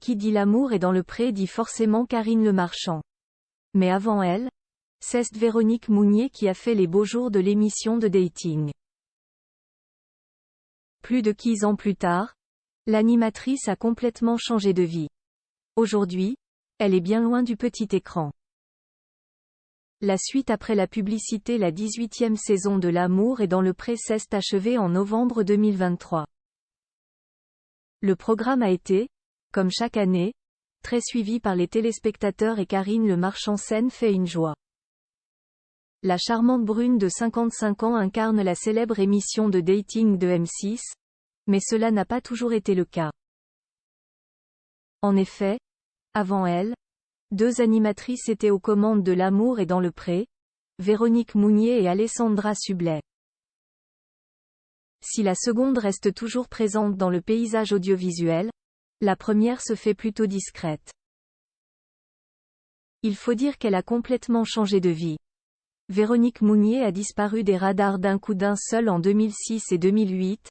Qui dit l'amour est dans le pré dit forcément Karine Le Marchand. Mais avant elle, c'est Véronique Mounier qui a fait les beaux jours de l'émission de dating. Plus de 15 ans plus tard, l'animatrice a complètement changé de vie. Aujourd'hui, elle est bien loin du petit écran. La suite après la publicité. La 18e saison de L'amour est dans le pré s'est achevée en novembre 2023. Le programme a été, comme chaque année, très suivi par les téléspectateurs et Karine Le Marchand scène fait une joie. La charmante brune de 55 ans incarne la célèbre émission de dating de M6, mais cela n'a pas toujours été le cas. En effet, avant elle, deux animatrices étaient aux commandes de L'amour est dans le pré, Véronique Mounier et Alessandra Sublet. Si la seconde reste toujours présente dans le paysage audiovisuel, la première se fait plutôt discrète. Il faut dire qu'elle a complètement changé de vie. Véronique Mounier a disparu des radars d'un coup d'un seul en 2006 et 2008.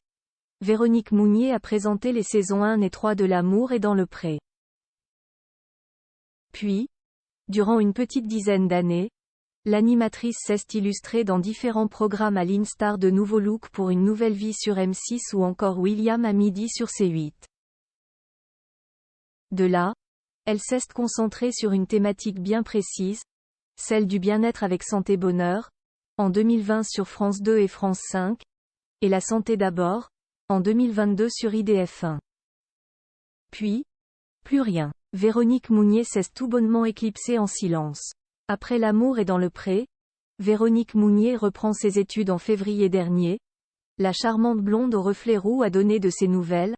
Véronique Mounier a présenté les saisons 1 et 3 de L'amour est dans le pré. Puis, durant une petite dizaine d'années, l'animatrice s'est illustrée dans différents programmes à l'instar de Nouveau Look pour une nouvelle vie sur M6 ou encore William à midi sur C8. De là, elle s'est concentrée sur une thématique bien précise, celle du bien-être avec Santé Bonheur, en 2020 sur France 2 et France 5, et La santé d'abord, en 2022 sur IDF1. Puis, plus rien. Véronique Mounier s'est tout bonnement éclipsée en silence. Après L'amour est dans le pré, Véronique Mounier reprend ses études en février dernier. La charmante blonde aux reflets roux a donné de ses nouvelles,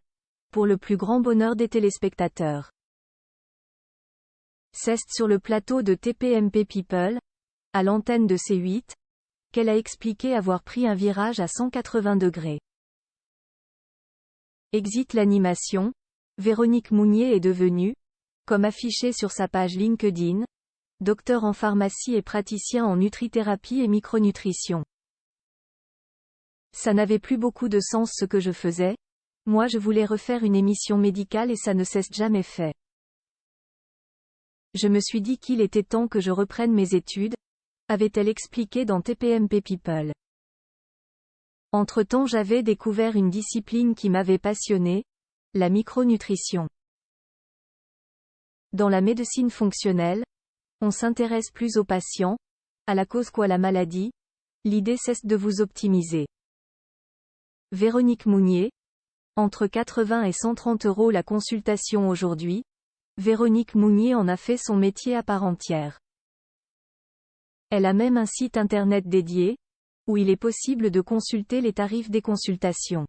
pour le plus grand bonheur des téléspectateurs. C'est sur le plateau de TPMP People, à l'antenne de C8, qu'elle a expliqué avoir pris un virage à 180 degrés. Exit l'animation, Véronique Mounier est devenue, comme affiché sur sa page LinkedIn, docteur en pharmacie et praticien en nutrithérapie et micronutrition. Ça n'avait plus beaucoup de sens ce que je faisais. Moi je voulais refaire une émission médicale et ça ne s'est jamais fait. Je me suis dit qu'il était temps que je reprenne mes études, avait-elle expliqué dans TPMP People. Entre-temps j'avais découvert une discipline qui m'avait passionnée, la micronutrition. Dans la médecine fonctionnelle, on s'intéresse plus aux patients, à la cause qu'à la maladie, l'idée c'est de vous optimiser. Véronique Mounier, entre 80 et 130 € la consultation aujourd'hui, Véronique Mounier en a fait son métier à part entière. Elle a même un site internet dédié, où il est possible de consulter les tarifs des consultations.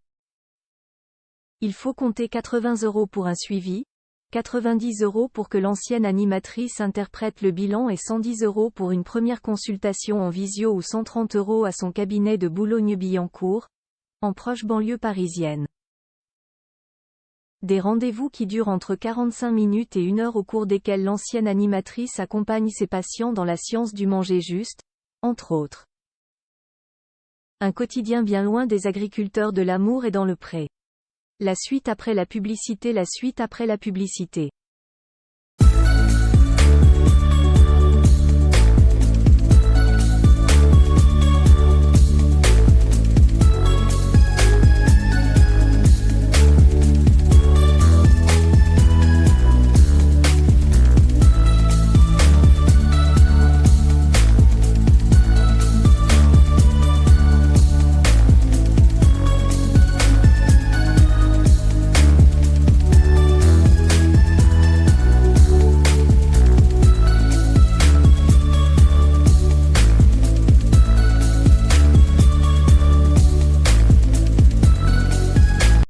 Il faut compter 80 € pour un suivi, 90 € pour que l'ancienne animatrice interprète le bilan et 110 € pour une première consultation en visio ou 130 € à son cabinet de Boulogne-Billancourt, en proche banlieue parisienne. Des rendez-vous qui durent entre 45 minutes et 1 heure au cours desquels l'ancienne animatrice accompagne ses patients dans la science du manger juste, entre autres. Un quotidien bien loin des agriculteurs de L'amour est dans le pré. La suite après la publicité. La suite après la publicité.